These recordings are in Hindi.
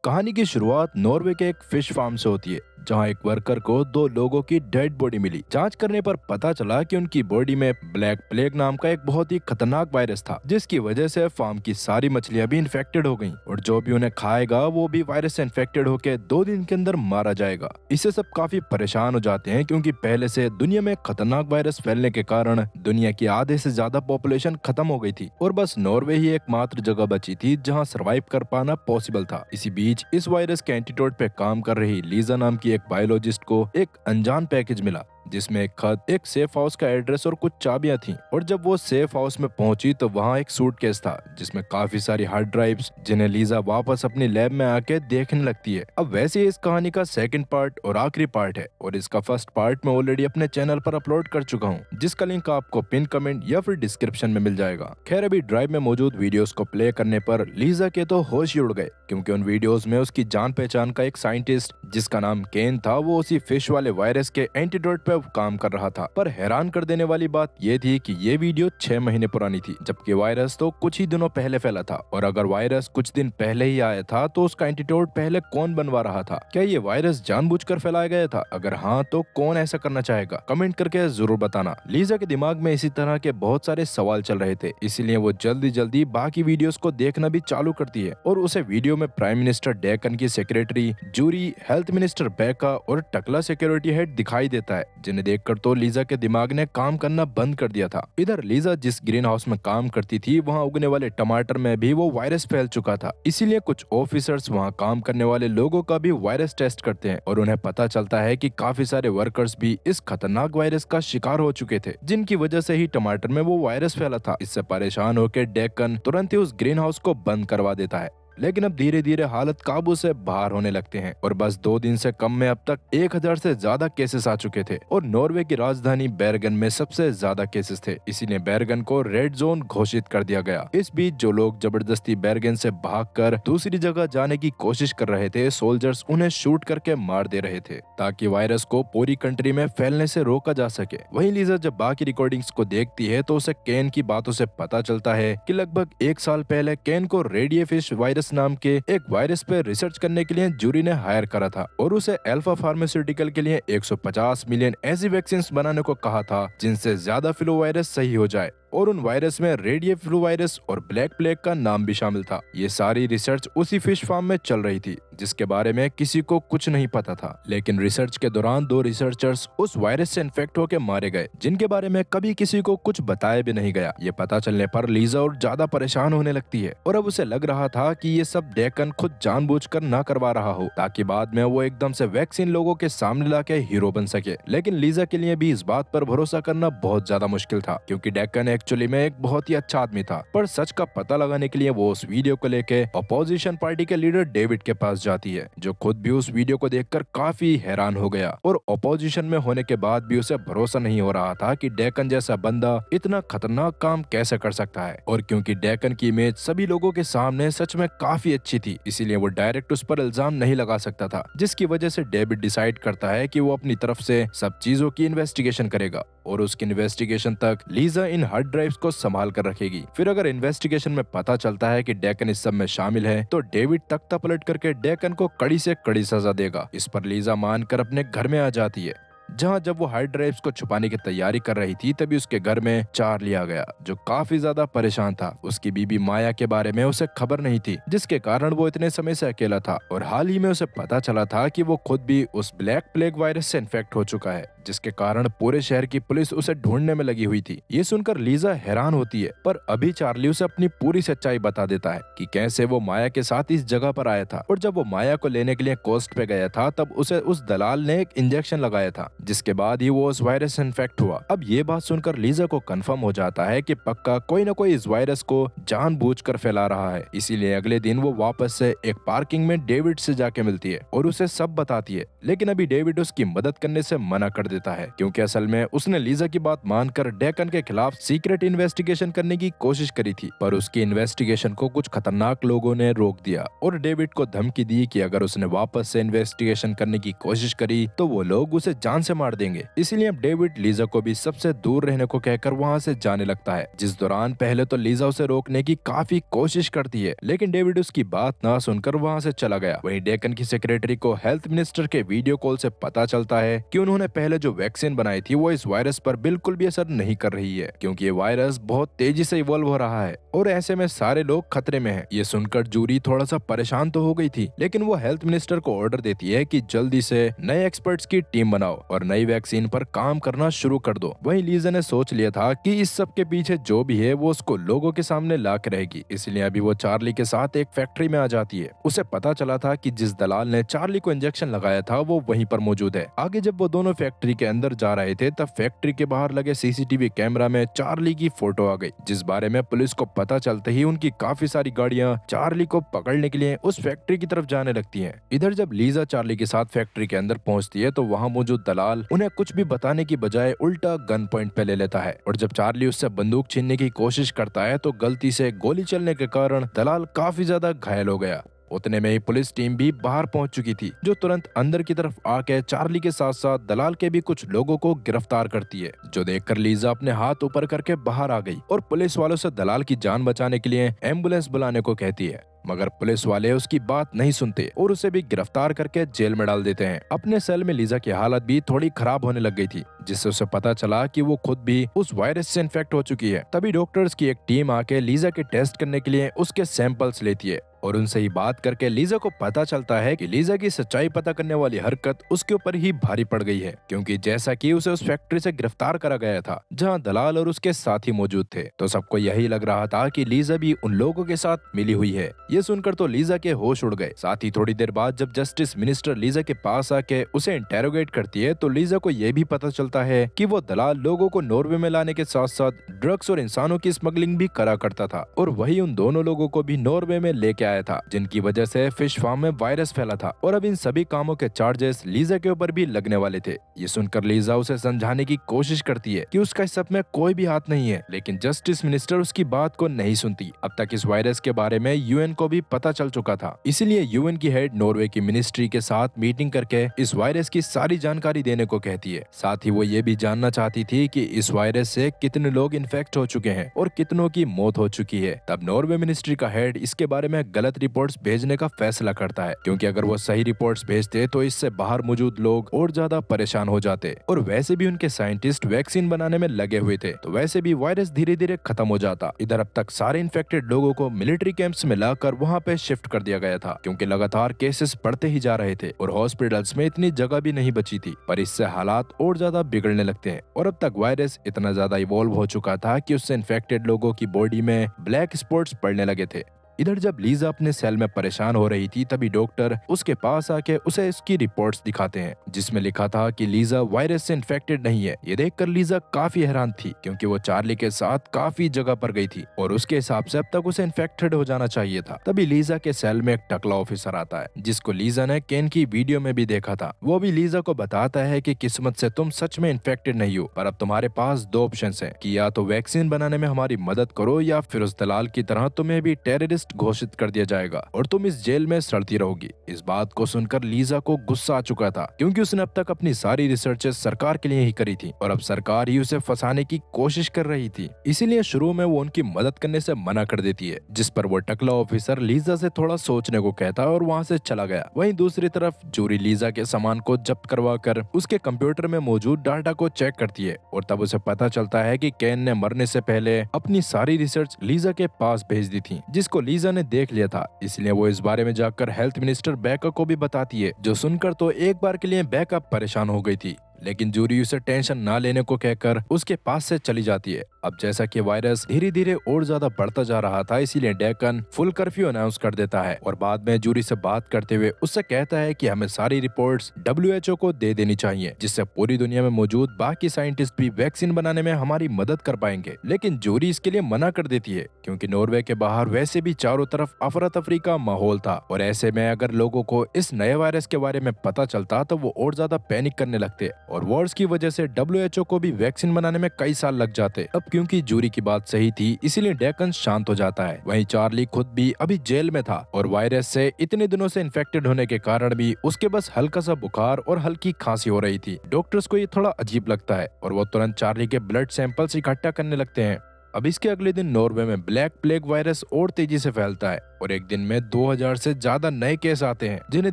कहानी की शुरुआत नॉर्वे के एक फिश फार्म से होती है, जहां एक वर्कर को दो लोगों की डेड बॉडी मिली। जांच करने पर पता चला कि उनकी बॉडी में ब्लैक प्लेग नाम का एक बहुत ही खतरनाक वायरस था, जिसकी वजह से फार्म की सारी मछलियां भी इन्फेक्टेड हो गईं और जो भी उन्हें खाएगा वो भी वायरस से इन्फेक्टेड होकर 2 दिन के अंदर मारा जाएगा। इससे सब काफी परेशान हो जाते हैं, क्योंकि पहले से दुनिया में खतरनाक वायरस फैलने के कारण दुनिया की आधे से ज्यादा पॉपुलेशन खत्म हो गई थी और बस नॉर्वे ही एकमात्र जगह बची थी जहां सरवाइव कर पाना पॉसिबल था। इसी बीच इस वायरस के एंटीडोट पे काम कर रही लीजा नाम की एक बायोलॉजिस्ट को एक अनजान पैकेज मिला, जिसमें एक खत, एक सेफ हाउस का एड्रेस और कुछ चाबियां थीं। और जब वो सेफ हाउस में पहुंची तो वहां एक सूटकेस था जिसमें काफी सारी हार्ड ड्राइव्स, जिन्हें लीजा वापस अपनी लैब में आके देखने लगती है। अब वैसे ही इस कहानी का सेकंड पार्ट और आखिरी पार्ट है और इसका फर्स्ट पार्ट मैं ऑलरेडी अपने चैनल पर अपलोड कर चुका हूँ, जिसका लिंक आपको पिन कमेंट या फिर डिस्क्रिप्शन में मिल जाएगा। खैर, अभी ड्राइव में मौजूद वीडियोस को प्ले करने पर लीजा के तो होश ही उड़ गए, क्योंकि उन वीडियोस में उसकी जान पहचान का एक साइंटिस्ट जिसका नाम केन था, वो उसी फिश वाले वायरस के एंटीडोट पे काम कर रहा था। पर हैरान कर देने वाली बात ये थी कि ये वीडियो 6 महीने पुरानी थी, जबकि वायरस तो कुछ ही दिनों पहले फैला था। और अगर वायरस कुछ दिन पहले ही आया था तो उसका एंटीडोट पहले कौन बनवा रहा था? क्या ये वायरस जानबूझकर फैलाया गया था? अगर हाँ, तो कौन ऐसा करना चाहेगा? कमेंट करके जरूर बताना। लीजा के दिमाग में इसी तरह के बहुत सारे सवाल चल रहे थे, इसीलिए वो जल्दी जल्दी बाकी वीडियोस को देखना भी चालू करती है और उसे वीडियो में प्राइम मिनिस्टर डेकन की सेक्रेटरी जूरी, हेल्थ मिनिस्टर बेका और टकला सिक्योरिटी हेड दिखाई देता है, जिन्हें देखकर तो लीजा के दिमाग ने काम करना बंद कर दिया था। इधर लीजा जिस ग्रीन हाउस में काम करती थी, वहाँ उगने वाले टमाटर में भी वो वायरस फैल चुका था। इसीलिए कुछ ऑफिसर्स वहाँ काम करने वाले लोगों का भी वायरस टेस्ट करते हैं और उन्हें पता चलता है कि काफी सारे वर्कर्स भी इस खतरनाक वायरस का शिकार हो चुके थे, जिनकी वजह से ही टमाटर में वो वायरस फैला था। इससे परेशान होकर डेकन तुरंत ही उस ग्रीन हाउस को बंद करवा देता है। लेकिन अब धीरे धीरे हालत काबू से बाहर होने लगते हैं और बस 2 दिन से कम में अब तक 1000 से ज्यादा केसेस आ चुके थे और नॉर्वे की राजधानी बेरगन में सबसे ज्यादा केसेस थे। इसीलिए बेरगन को रेड जोन घोषित कर दिया गया। इस बीच जो लोग जबरदस्ती बेरगन से भागकर दूसरी जगह जाने की कोशिश कर रहे थे, सोल्जर्स उन्हें शूट करके मार दे रहे थे ताकि वायरस को पूरी कंट्री में फैलने से रोका जा सके। वहीं लीजा जब बाकी रिकॉर्डिंग्स को देखती है तो उसे केन की बातों से पता चलता है कि लगभग 1 साल पहले केन को रेडियोफिश वायरस नाम के एक वायरस पर रिसर्च करने के लिए जूरी ने हायर करा था और उसे अल्फा फार्मास्यूटिकल के लिए 150 मिलियन ऐसी वैक्सीन बनाने को कहा था जिनसे ज्यादा फ्लू वायरस सही हो जाए। और उन वायरस में रेडियो फ्लू वायरस और ब्लैक प्लेग का नाम भी शामिल था। ये सारी रिसर्च उसी फिश फार्म में चल रही थी, जिसके बारे में किसी को कुछ नहीं पता था। लेकिन रिसर्च के दौरान 2 रिसर्चर्स उस वायरस से इन्फेक्ट होकर मारे गए, जिनके बारे में कभी किसी को कुछ बताया भी नहीं गया। ये पता चलने पर लीजा और ज्यादा परेशान होने लगती है और अब उसे लग रहा था कि ये सब डेकन खुद जानबूझकर ना करवा रहा हो, ताकि बाद में वो एकदम से वैक्सीन लोगों के सामने लाके हीरो बन सके। लेकिन लीजा के लिए भी इस बात पर भरोसा करना बहुत ज्यादा मुश्किल था, क्योंकि डेकन एक्चुअली में एक बहुत ही अच्छा आदमी था। पर सच का पता लगाने के लिए वो उस वीडियो को लेके अपोजिशन पार्टी के लीडर डेविड के पास जाती है, जो खुद भी उस वीडियो को देखकर काफी हैरान हो गया और अपोजिशन में होने के बाद भी उसे भरोसा नहीं हो रहा था कि डेकन जैसा बंदा इतना खतरनाक काम कैसे कर सकता है। और क्योंकि डेकन की इमेज सभी लोगों के सामने सच में काफी अच्छी थी, इसीलिए वो डायरेक्ट उस पर इल्जाम नहीं लगा सकता था, जिसकी वजह से डेविड डिसाइड करता है कि वो अपनी तरफ से सब चीजों की इन्वेस्टिगेशन करेगा और उसकी इन्वेस्टिगेशन तक लीजा इन हार्ड ड्राइव्स को संभाल कर रखेगी। फिर अगर इन्वेस्टिगेशन में पता चलता है कि डेकन इस सब में शामिल है, तो डेविड तख्ता पलट करके डेकन को कड़ी से कड़ी सजा देगा। इस पर लीजा मानकर अपने घर में आ जाती है, जहां जब वो हार्ड ड्राइव्स को छुपाने की तैयारी कर रही थी, तभी उसके घर में चार्ली आ गया, जो काफी ज्यादा परेशान था। उसकी बीबी माया के बारे में उसे खबर नहीं थी, जिसके कारण वो इतने समय से अकेला था और हाल ही में उसे पता चला था कि वो खुद भी उस ब्लैक प्लेग वायरस से इन्फेक्ट हो चुका है, जिसके कारण पूरे शहर की पुलिस उसे ढूंढने में लगी हुई थी। ये सुनकर लीजा हैरान होती है, पर अभी चार्ली उसे अपनी पूरी सच्चाई बता देता है कि कैसे वो माया के साथ इस जगह पर आया था और जब वो माया को लेने के लिए कोस्ट पे गया था, तब उसे उस दलाल ने एक इंजेक्शन लगाया था, जिसके बाद ही वो उस वायरस से इन्फेक्ट हुआ। अब ये बात सुनकर लीजा को कंफर्म हो जाता है कि पक्का कोई न कोई इस वायरस को जानबूझकर फैला रहा है। इसीलिए अगले दिन वो वापस से एक पार्किंग में डेविड से जाके मिलती है और उसे सब बताती है। लेकिन अभी डेविड उसकी मदद करने से मना कर देता है, क्योंकि असल में उसने लीजा की बात मानकर डेकन के खिलाफ सीक्रेट इन्वेस्टिगेशन करने की कोशिश करी थी, पर उसकी इन्वेस्टिगेशन को कुछ खतरनाक लोगों ने रोक दिया और डेविड को धमकी दी कि अगर उसने वापस से इन्वेस्टिगेशन करने की कोशिश करी तो वो लोग उसे जान से मार देंगे। इसीलिए अब डेविड लीजा को भी सबसे दूर रहने को कहकर वहाँ से जाने लगता है, जिस दौरान पहले तो लीजा उसे रोकने की काफी कोशिश करती है, लेकिन डेविड उसकी बात ना सुनकर वहाँ से चला गया। वहीं डेकन की सेक्रेटरी को हेल्थ मिनिस्टर के वीडियो कॉल से पता चलता है कि उन्होंने पहले जो वैक्सीन बनाई थी वो इस वायरस पर बिल्कुल भी असर नहीं कर रही है, क्योंकि ये वायरस बहुत तेजी से इवॉल्व हो रहा है और ऐसे में सारे लोग खतरे में हैं। ये सुनकर जूरी थोड़ा सा परेशान तो हो गई थी, लेकिन वो हेल्थ मिनिस्टर को ऑर्डर देती है कि जल्दी से नए एक्सपर्ट्स की टीम बनाओ और नई वैक्सीन पर काम करना शुरू कर दो। वहीं लीजा ने सोच लिया था कि इस सब के पीछे जो भी है वो उसको लोगों के सामने ला के रहेगी, इसलिए अभी वो चार्ली के साथ एक फैक्ट्री में आ जाती है। उसे पता चला था कि जिस दलाल ने चार्ली को इंजेक्शन लगाया था वो वहीं पर मौजूद है। आगे जब वो दोनों फैक्ट्री के अंदर जा रहे थे तब फैक्ट्री के बाहर लगे सीसीटीवी कैमरा में चार्ली की फोटो आ गई, जिस बारे में पुलिस को पता चलते ही उनकी काफी सारी गाड़ियां चार्ली को पकड़ने के लिए उस फैक्ट्री की तरफ जाने लगती हैं। इधर जब लीजा चार्ली के साथ फैक्ट्री के अंदर पहुंचती है तो वहां मौजूद दलाल उन्हें कुछ भी बताने की बजाय उल्टा गन पॉइंट पे ले लेता है और जब चार्ली उससे बंदूक छीनने की कोशिश करता है तो गलती से गोली चलने के कारण दलाल काफी ज्यादा घायल हो गया। उतने में ही पुलिस टीम भी बाहर पहुंच चुकी थी, जो तुरंत अंदर की तरफ आके चार्ली के साथ साथ दलाल के भी कुछ लोगों को गिरफ्तार करती है, जो देखकर लीजा अपने हाथ ऊपर करके बाहर आ गई और पुलिस वालों से दलाल की जान बचाने के लिए एम्बुलेंस बुलाने को कहती है, मगर पुलिस वाले उसकी बात नहीं सुनते और उसे भी गिरफ्तार करके जेल में डाल देते हैं। अपने सेल में लीजा की हालत भी थोड़ी खराब होने लग गई थी, जिससे उसे पता चला कि वो खुद भी उस वायरस से इन्फेक्ट हो चुकी है। तभी डॉक्टर्स की एक टीम आके लीजा के टेस्ट करने के लिए उसके सैंपल्स लेती है और उनसे ही बात करके लीजा को पता चलता है कि लीजा की सच्चाई पता करने वाली हरकत उसके ऊपर ही भारी पड़ गई है, क्योंकि जैसा कि उसे उस फैक्ट्री से गिरफ्तार करा गया था जहां दलाल और उसके साथी मौजूद थे, तो सबको यही लग रहा था कि लीजा भी उन लोगों के साथ मिली हुई है। ये सुनकर तो लीजा के होश उड़ गए। साथ ही थोड़ी देर बाद जब जस्टिस मिनिस्टर लीजा के पास आके उसे इंटेरोगेट करती है तो लीजा को यह भी पता चलता है कि वो दलाल लोगों को नॉर्वे में लाने के साथ साथ ड्रग्स और इंसानों की स्मगलिंग भी करा करता था और वही उन दोनों लोगों को भी नॉर्वे में लेके आया था, जिनकी वजह से फिश फार्म में वायरस फैला था और अब इन सभी कामों के चार्जेस लीजा के ऊपर भी लगने वाले थे। ये सुनकर लीजा उसे समझाने की कोशिश करती है कि उसका इस सब में कोई भी हाथ नहीं है, लेकिन जस्टिस मिनिस्टर उसकी बात को नहीं सुनती। अब तक इस वायरस के बारे में यूएन को भी पता चल चुका था, इसीलिए यूएन की हेड नॉर्वे की मिनिस्ट्री के साथ मीटिंग करके इस वायरस की सारी जानकारी देने को कहती है। साथ ही वो ये भी जानना चाहती थी कि इस वायरस से कितने लोग इन्फेक्ट हो चुके हैं और कितनों की मौत हो चुकी है। तब नॉर्वे मिनिस्ट्री का हेड इसके बारे में गलत रिपोर्ट्स भेजने का फैसला करता है, क्योंकि अगर वो सही रिपोर्ट्स भेजते तो इससे बाहर मौजूद लोग और ज्यादा परेशान हो जाते और वैसे भी उनके साइंटिस्ट वैक्सीन बनाने में लगे हुए थे, तो वैसे भी वायरस धीरे धीरे खत्म हो जाता। इधर अब तक सारे इन्फेक्टेड लोगों को मिलिट्री कैंप्स में लाकर वहाँ पे शिफ्ट कर दिया गया था, क्योंकि लगातार केसेस बढ़ते ही जा रहे थे और हॉस्पिटल्स में इतनी जगह भी नहीं बची थी। पर इससे हालात और ज्यादा बिगड़ने लगते हैं और अब तक वायरस इतना ज्यादा इवॉल्व हो चुका था कि उससे इन्फेक्टेड लोगों की बॉडी में ब्लैक स्पॉट्स पड़ने लगे थे। इधर जब लीजा अपने सेल में परेशान हो रही थी तभी डॉक्टर उसके पास आके उसे इसकी रिपोर्ट्स दिखाते हैं, जिसमें लिखा था कि लीजा वायरस से इन्फेक्टेड नहीं है। ये देखकर लीजा काफी हैरान थी, क्योंकि वो चार्ली के साथ काफी जगह पर गई थी और उसके हिसाब से अब तक उसे इन्फेक्टेड हो जाना चाहिए था। तभी लीजा के सेल में एक टकला ऑफिसर आता है, जिसको लीजा ने केन की वीडियो में भी देखा था। वो भी लीजा को बताता है कि किस्मत से तुम सच में इन्फेक्टेड नहीं हो, पर अब तुम्हारे पास दो ऑप्शन है कि या तो वैक्सीन बनाने में हमारी मदद करो या फिर उस दलाल की तरह तुम्हें भी टेररिस्ट घोषित कर दिया जाएगा और तुम इस जेल में सड़ती रहोगी। इस बात को सुनकर लीजा को गुस्सा आ चुका था, क्योंकि उसने अब तक अपनी सारी रिसर्चेस सरकार के लिए ही करी थी और अब सरकार ही उसे फंसाने की कोशिश कर रही थी। इसीलिए शुरू में वो उनकी मदद करने से मना कर देती है, जिस पर वो टकला ऑफिसर लीजा से थोड़ा सोचने को कहता है और वहाँ से चला गया। वहीं दूसरी तरफ जूरी लीजा के सामान को जब्त करवा कर उसके कंप्यूटर में मौजूद डाटा को चेक करती है और तब उसे पता चलता है कि केन ने मरने से पहले अपनी सारी रिसर्च लीजा के पास भेज दी थी, जिसको लीजा ने देख लिया था। इसलिए वो इस बारे में जाकर हेल्थ मिनिस्टर बैकअप को भी बताती है, जो सुनकर तो एक बार के लिए बैकअप परेशान हो गई थी, लेकिन जूरी उसे टेंशन ना लेने को कहकर उसके पास से चली जाती है। अब जैसा कि वायरस धीरे धीरे और ज्यादा बढ़ता जा रहा था, इसीलिए डेकन फुल कर्फ्यू अनाउंस कर देता है और बाद में जूरी से बात करते हुए उससे कहता है कि हमें सारी रिपोर्ट्स WHO को दे देनी चाहिए, जिससे पूरी दुनिया में मौजूद बाकी साइंटिस्ट भी वैक्सीन बनाने में हमारी मदद कर पाएंगे। लेकिन जूरी इसके लिए मना कर देती है, क्योंकि नॉर्वे के बाहर वैसे भी चारों तरफ अफरा तफरी का माहौल था और ऐसे में अगर लोगों को इस नए वायरस के बारे में पता चलता तो वो और ज्यादा पैनिक करने लगते और वॉर्स की वजह से WHO को भी वैक्सीन बनाने में कई साल लग जाते। अब क्योंकि जूरी की बात सही थी, इसीलिए डेकन शांत हो जाता है। वहीं चार्ली खुद भी अभी जेल में था और वायरस से इतने दिनों से इन्फेक्टेड होने के कारण भी उसके बस हल्का सा बुखार और हल्की खांसी हो रही थी। डॉक्टर्स को ये थोड़ा अजीब लगता है और वो तुरंत चार्ली के ब्लड सैंपल्स इकट्ठा करने लगते हैं। अब इसके अगले दिन नॉर्वे में ब्लैक प्लेग वायरस और तेजी से फैलता है और एक दिन में 2000 से ज्यादा नए केस आते हैं, जिन्हें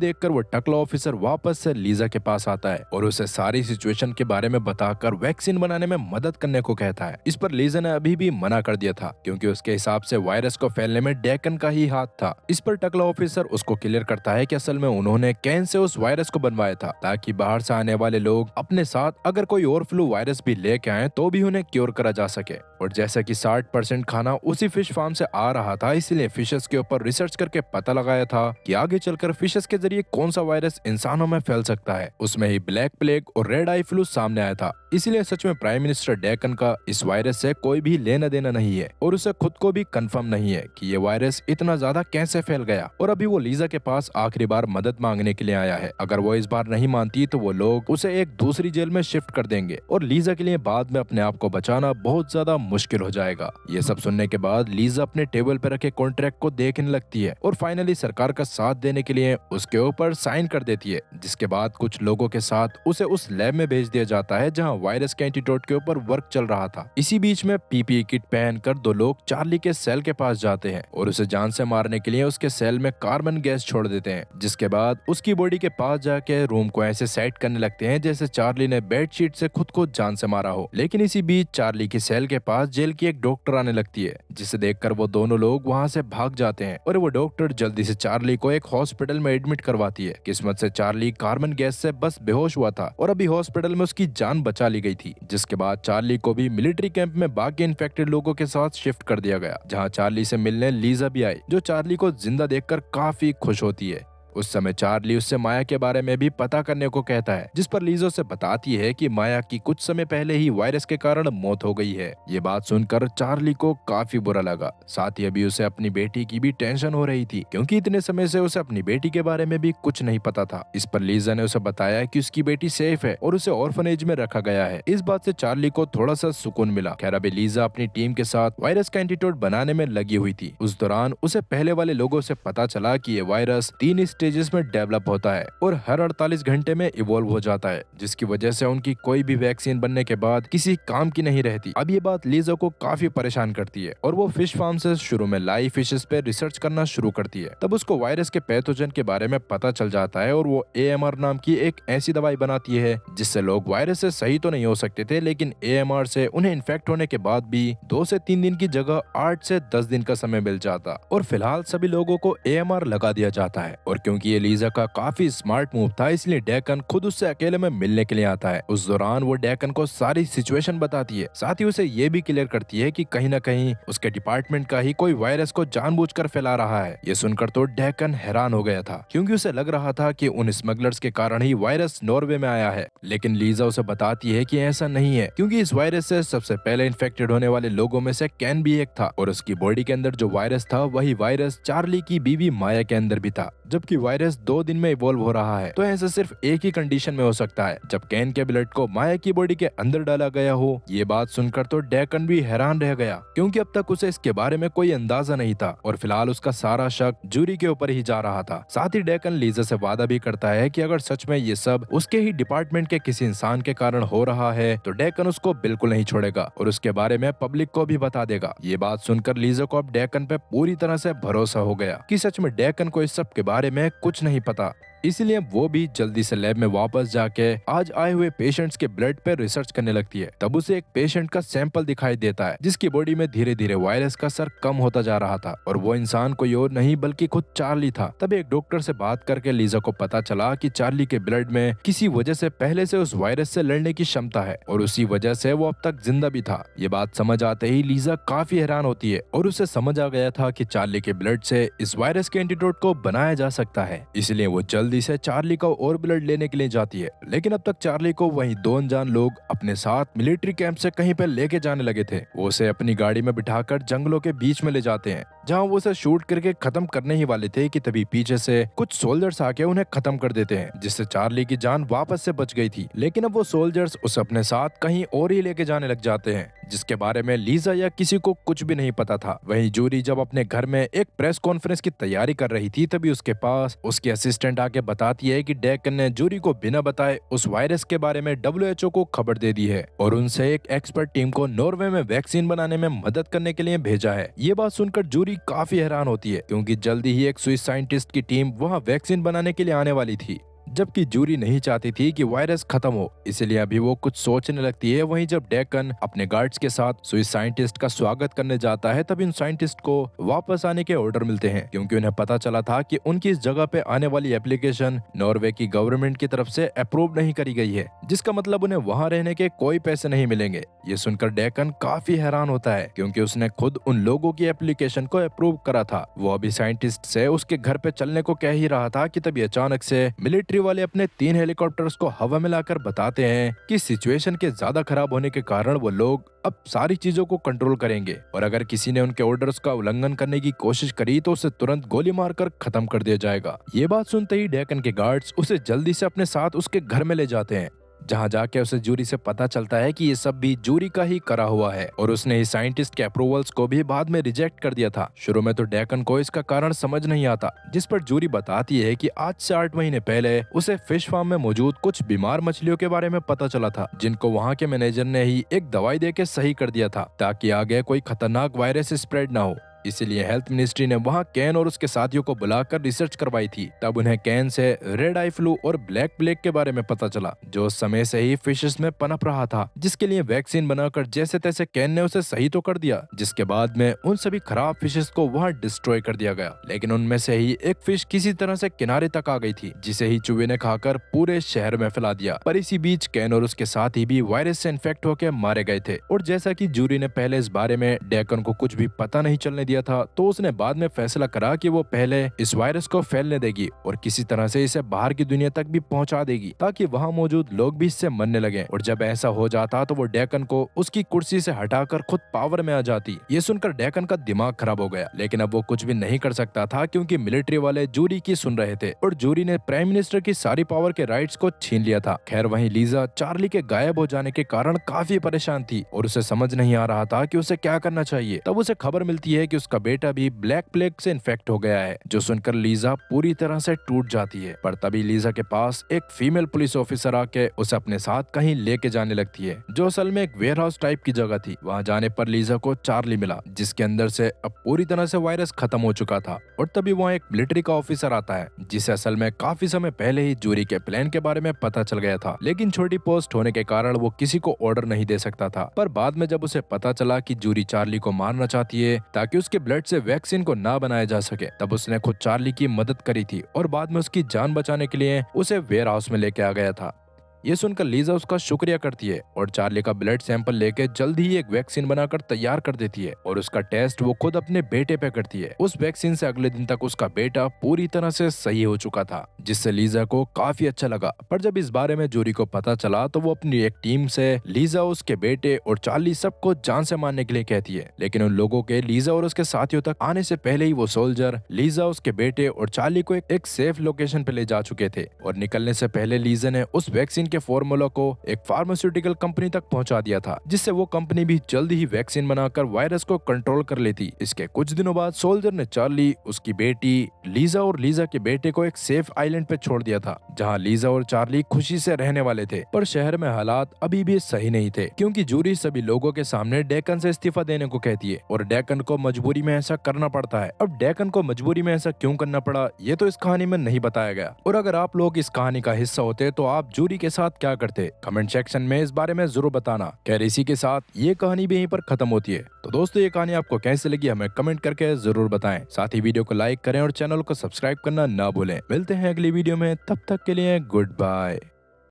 देखकर वो टकला ऑफिसर वापस से लीजा के पास आता है और उसे सारी सिचुएशन के बारे में बताकर वैक्सीन बनाने में मदद करने को कहता है। इस पर लीजा ने अभी भी मना कर दिया था क्योंकि उसके हिसाब से वायरस को फैलने में डेकन का ही हाथ था। इस पर टकला ऑफिसर उसको क्लियर करता है कि असल में उन्होंने कैन से उस वायरस को बनवाया था ताकि बाहर से आने वाले लोग अपने साथ अगर कोई और फ्लू वायरस भी लेके आए तो भी उन्हें क्योर करा जा सके। और जैसा कि 60% खाना उसी फिश फार्म से आ रहा था, इसलिए फिशेस के ऊपर रिसर्च करके पता लगाया था कि आगे चलकर फिशेस के जरिए कौन सा वायरस इंसानों में फैल सकता है। उसमें ही ब्लैक प्लेग और रेड आई फ्लू सामने आया था। इसलिए सच में प्राइम मिनिस्टर डेकन का इस वायरस से कोई भी लेना देना नहीं है और उसे खुद को भी कंफर्म नहीं है कि ये वायरस इतना ज्यादा कैसे फैल गया। और अभी वो लीजा के पास आखिरी बार मदद मांगने के लिए आया है। अगर वो इस बार नहीं मानती तो वो लोग उसे एक दूसरी जेल में शिफ्ट कर देंगे और लीजा के लिए बाद में अपने आप को बचाना बहुत ज्यादा मुश्किल हो जाएगा। ये सब सुनने के बाद लीजा अपने टेबल पर रखे कॉन्ट्रैक्ट को देखने लगती है और फाइनली सरकार का साथ देने के लिए उसके ऊपर साइन कर देती है, जिसके बाद कुछ लोगों के साथ उसे उस लैब में भेज दिया जाता है जहां वायरस के एंटीडोट के ऊपर वर्क चल रहा था। इसी बीच में पीपीई किट पहनकर दो लोग चार्ली के सेल के पास जाते हैं और उसे जान से मारने के लिए उसके सेल में कार्बन गैस छोड़ देते हैं, जिसके बाद उसकी बॉडी के पास जाके रूम को ऐसे सेट करने लगते हैं जैसे चार्ली ने बेडशीट से खुद को जान से मारा हो। लेकिन इसी बीच चार्ली की सेल के पास जेल की एक डॉक्टर आने लगती है, जिसे देखकर वो दोनों लोग वहाँ से भाग जाते हैं और वो डॉक्टर जल्दी से चार्ली को एक हॉस्पिटल में एडमिट करवाती है। किस्मत से चार्ली कार्बन गैस से बस बेहोश हुआ था और अभी हॉस्पिटल में उसकी जान बचा ली गई थी। जिसके बाद चार्ली को भी मिलिट्री कैंप में बाकी इन्फेक्टेड लोगों के साथ शिफ्ट कर दिया गया, जहाँ चार्ली से मिलने लीजा भी आई, जो चार्ली को जिंदा देखकर काफी खुश होती है। उस समय चार्ली उससे माया के बारे में भी पता करने को कहता है, जिस पर लीजा से बताती है कि माया की कुछ समय पहले ही वायरस के कारण मौत हो गई है। ये बात सुनकर चार्ली को काफी बुरा लगा। साथ ही अभी उसे अपनी बेटी की भी टेंशन हो रही थी क्योंकि इतने समय से उसे अपनी बेटी के बारे में भी कुछ नहीं पता था। इस पर लीजा ने उसे बताया कि उसकी बेटी सेफ है और उसे ऑर्फनेज में रखा गया है। इस बात से चार्ली को थोड़ा सा सुकून मिला। खैर अभी लीजा अपनी टीम के साथ वायरस का एंटीडोट बनाने में लगी हुई थी। उस दौरान उसे पहले वाले लोगों से पता चला कि ये वायरस 3 स्टेजेस में डेवलप होता है और हर 48 घंटे में इवॉल्व हो जाता है, जिसकी वजह से उनकी कोई भी वैक्सीन बनने के बाद किसी काम की नहीं रहती। अब ये बात लीजा को काफी परेशान करती है और वो फिश फार्म से शुरू में लाइव फिशेस पे रिसर्च करना शुरू करती है। तब उसको वायरस के पैथोजन के बारे में पता चल जाता है और वो AMR नाम की एक ऐसी दवाई बनाती है जिससे लोग वायरस से सही तो नहीं हो सकते थे, लेकिन AMR से उन्हें इन्फेक्ट होने के बाद भी 2 से 3 दिन की जगह 8 से 10 दिन का समय मिल जाता और फिलहाल सभी लोगों को AMR लगा दिया जाता है। और क्योंकि ये लीजा का काफी स्मार्ट मूव था, इसलिए डेकन खुद उससे अकेले में मिलने के लिए आता है। उस दौरान वो डेकन को सारी सिचुएशन बताती है, साथ ही उसे ये भी क्लियर करती है कि कहीं न कहीं उसके डिपार्टमेंट का ही कोई वायरस को जानबूझकर फैला रहा है। ये सुनकर तो डेकन हैरान हो गया था क्योंकि उसे लग रहा था कि उन स्मगलर्स के कारण ही वायरस नॉर्वे में आया है। लेकिन लीजा उसे बताती है कि ऐसा नहीं है, क्योंकि इस वायरस से सबसे पहले इन्फेक्टेड होने वाले लोगों में से कैन भी एक था और उसकी बॉडी के अंदर जो वायरस था वही वायरस चार्ली की बीवी माया के अंदर भी था। जबकि वायरस 2 दिन में इवॉल्व हो रहा है, तो ऐसा सिर्फ एक ही कंडीशन में हो सकता है, जब कैन के ब्लड को माया की बॉडी के अंदर डाला गया हो। ये बात सुनकर तो डेकन भी हैरान रह गया क्योंकि अब तक उसे इसके बारे में कोई अंदाजा नहीं था और फिलहाल उसका सारा शक जूरी के ऊपर ही जा रहा था। साथ ही डेकन लीजा से वादा भी करता है कि अगर सच में ये सब उसके ही डिपार्टमेंट के किसी इंसान के कारण हो रहा है तो डेकन उसको बिल्कुल नहीं छोड़ेगा और उसके बारे में पब्लिक को भी बता देगा। ये बात सुनकर लीजा को अब डेकन पे पूरी तरह से भरोसा हो गया कि सच में डेकन को इस सब के बारे में कुछ नहीं पता। इसलिए वो भी जल्दी से लैब में वापस जाके आज आए हुए पेशेंट्स के ब्लड पे रिसर्च करने लगती है। तब उसे एक पेशेंट का सैंपल दिखाई देता है जिसकी बॉडी में धीरे धीरे वायरस का असर कम होता जा रहा था और वो इंसान कोई और नहीं बल्कि खुद चार्ली था। तब एक डॉक्टर से बात करके लीजा को पता चला कि चार्ली के ब्लड में किसी वजह से पहले से उस वायरस से लड़ने की क्षमता है और उसी वजह से वो अब तक जिंदा भी था। ये बात समझ आते ही लीजा काफी हैरान होती है और उसे समझ आ गया था कि चार्ली के ब्लड से इस वायरस के एंटीडोट को बनाया जा सकता है। इसलिए वो जल्दी से चार्ली का और ब्लड लेने के लिए जाती है। लेकिन अब तक चार्ली को वही 2 अनजान लोग अपने साथ मिलिट्री कैंप से कहीं पर लेके जाने लगे थे। वो उसे अपनी गाड़ी में बिठाकर जंगलों के बीच में ले जाते हैं जहाँ वो उसे शूट करके खत्म करने ही वाले थे कि तभी पीछे से कुछ सोल्जर्स आके उन्हें खत्म कर देते हैं, जिससे चार्ली की जान वापस से बच गई थी। लेकिन अब वो सोल्जर्स उसे अपने साथ कहीं और ही लेके जाने लग जाते हैं, जिसके बारे में लीजा या किसी को कुछ भी नहीं पता था। वहीं जूरी जब अपने घर में एक प्रेस कॉन्फ्रेंस की तैयारी कर रही थी, तभी उसके पास उसकी असिस्टेंट आके बताती है कि डेकन ने जूरी को बिना बताए उस वायरस के बारे में WHO को खबर दे दी है और उनसे एक एक्सपर्ट टीम को नॉर्वे में वैक्सीन बनाने में मदद करने के लिए भेजा है। ये बात सुनकर जूरी काफी हैरान होती है, क्योंकि जल्दी ही एक स्विस साइंटिस्ट की टीम वहाँ वैक्सीन बनाने के लिए आने वाली थी। जबकि जूरी नहीं चाहती थी कि वायरस खत्म हो, इसलिए अभी वो कुछ सोचने लगती है। वहीं जब डेकन अपने गार्ड्स के साथ स्विस साइंटिस्ट का स्वागत करने जाता है, तभी उन साइंटिस्ट को वापस आने के ऑर्डर मिलते हैं, क्योंकि उन्हें पता चला था कि उनकी इस जगह पे आने वाली एप्लीकेशन नॉर्वे की गवर्नमेंट की तरफ से अप्रूव नहीं करी गई है, जिसका मतलब उन्हें वहाँ रहने के कोई पैसे नहीं मिलेंगे। ये सुनकर डेकन काफी हैरान होता है, क्योंकि उसने खुद उन लोगों की एप्लीकेशन को अप्रूव करा था। वो अभी साइंटिस्ट से उसके घर पे चलने को कह ही रहा था कि तभी अचानक से मिलिट्री वाले अपने 3 हेलीकॉप्टर्स को हवा में लाकर बताते हैं कि सिचुएशन के ज्यादा खराब होने के कारण वो लोग अब सारी चीजों को कंट्रोल करेंगे और अगर किसी ने उनके ऑर्डर्स का उल्लंघन करने की कोशिश करी तो उसे तुरंत गोली मारकर खत्म कर दिया जाएगा। ये बात सुनते ही डेकन के गार्ड्स उसे जल्दी से अपने साथ उसके घर में ले जाते हैं, जहाँ जाके उसे जूरी से पता चलता है कि ये सब भी जूरी का ही करा हुआ है और उसने ही साइंटिस्ट के अप्रूवल्स को भी बाद में रिजेक्ट कर दिया था। शुरू में तो डेकन को इसका कारण समझ नहीं आता, जिस पर जूरी बताती है कि आज से 8 महीने पहले उसे फिश फार्म में मौजूद कुछ बीमार मछलियों के बारे में पता चला था, जिनको वहाँ के मैनेजर ने ही एक दवाई देके सही कर दिया था ताकि आगे कोई खतरनाक वायरस स्प्रेड ना हो। इसीलिए हेल्थ मिनिस्ट्री ने वहाँ कैन और उसके साथियों को बुलाकर रिसर्च करवाई थी। तब उन्हें can say red eye flu और ब्लैक प्लेग के बारे में पता चला, जो उस समय से ही फिशेस में पनप रहा था, जिसके लिए वैक्सीन बनाकर जैसे तैसे कैन ने उसे सही तो कर दिया, जिसके बाद में उन सभी खराब फिशेस को वहाँ डिस्ट्रॉय कर दिया गया। लेकिन उनमें से ही एक फिश किसी तरह से किनारे तक आ गई थी, जिसे ही चूहे ने खाकर पूरे शहर में फैला दिया। पर इसी बीच कैन और उसके साथी भी वायरस से इन्फेक्ट होकर मारे गए थे। और जैसा कि जूरी ने पहले इस बारे में डेकन को कुछ भी पता नहीं चलने दिया था, तो उसने बाद में फैसला करा कि वो पहले इस वायरस को फैलने देगी और किसी तरह से इसे बाहर की दुनिया तक भी पहुंचा देगी, ताकि वहां मौजूद लोग भी इससे मरने लगे। और जब ऐसा हो जाता तो वो डेकन को उसकी कुर्सी से हटाकर खुद पावर में आ जाती। ये सुनकर डेकन का दिमाग खराब हो गया, लेकिन अब वो कुछ भी नहीं कर सकता था, क्योंकि मिलिट्री वाले जूरी की सुन रहे थे और जूरी ने प्राइम मिनिस्टर की सारी पावर के राइट्स को छीन लिया था। खैर वहीं लीजा चार्ली के गायब हो जाने के कारण काफी परेशान थी और उसे समझ नहीं आ रहा था कि उसे क्या करना चाहिए। तब उसे खबर मिलती है कि उसका बेटा भी ब्लैक प्लेग से इन्फेक्ट हो गया है, जो सुनकर लीजा पूरी तरह से टूट जाती है। पर तभी लीजा के पास एक फीमेल पुलिस ऑफिसर आके उसे अपने साथ कहीं लेके जाने लगती है, जो असल में एक वेयर हाउस टाइप की जगह थी। वहाँ जाने पर लीजा को चार्ली मिला, जिसके अंदर से अब पूरी तरह से वायरस खत्म हो चुका था। और तभी वहाँ एक मिलिट्री का ऑफिसर आता है, जिसे असल में काफी समय पहले ही जूरी के प्लान के बारे में पता चल गया था, लेकिन छोटी पोस्ट होने के कारण वो किसी को ऑर्डर नहीं दे सकता था। पर बाद में जब उसे पता चला कि जूरी चार्ली को मारना चाहती है ताकि उसके ब्लड से वैक्सीन को ना बनाया जा सके, तब उसने खुद चार्ली की मदद करी थी और बाद में उसकी जान बचाने के लिए उसे वेयर हाउस में लेके आ गया था। ये सुनकर लीजा उसका शुक्रिया करती है और चार्ली का ब्लड सैंपल लेके जल्द ही एक वैक्सीन बनाकर तैयार कर देती है और उसका टेस्ट वो खुद अपने बेटे पे करती है। उस वैक्सीन से अगले दिन तक उसका बेटा पूरी तरह से सही हो चुका था, जिससे लीजा को काफी अच्छा लगा। पर जब इस बारे में जूरी को पता चला तो वो अपनी एक टीम से लीजा, उसके बेटे और चार्ली सबको जान से मारने के लिए कहती है। लेकिन उन लोगों के लीजा और उसके साथियों तक आने से पहले ही वो सोल्जर लीजा, उसके बेटे और चार्ली को एक सेफ लोकेशन पे ले जा चुके थे और निकलने से पहले लीजा ने उस वैक्सीन के फॉर्मूला को एक फार्मास्यूटिकल कंपनी तक पहुंचा दिया था, जिससे वो कंपनी भी जल्द ही वैक्सीन बनाकर वायरस को कंट्रोल कर लेती। इसके कुछ दिनों बाद सोल्जर ने चार्ली, उसकी बेटी लीजा और लीजा के बेटे को एक सेफ आइलैंड पे छोड़ दिया था, जहां लीजा और चार्ली खुशी से रहने वाले थे। पर शहर में हालात अभी भी सही नहीं थे, क्योंकि जूरी सभी लोगों के सामने डेकन से इस्तीफा देने को कहती है और डेकन को मजबूरी में ऐसा करना पड़ता है। अब डेकन को मजबूरी में ऐसा क्यों करना पड़ा, ये तो इस कहानी में नहीं बताया गया। और अगर आप लोग इस कहानी का हिस्सा होते तो आप जूरी के साथ क्या करते, कमेंट सेक्शन में इस बारे में जरूर बताना। खैर इसी के साथ ये कहानी भी यहीं पर खत्म होती है। तो दोस्तों ये कहानी आपको कैसी लगी हमें कमेंट करके जरूर बताएं। साथ ही वीडियो को लाइक करें और चैनल को सब्सक्राइब करना ना भूलें। मिलते हैं अगली वीडियो में, तब तक के लिए गुड बाय।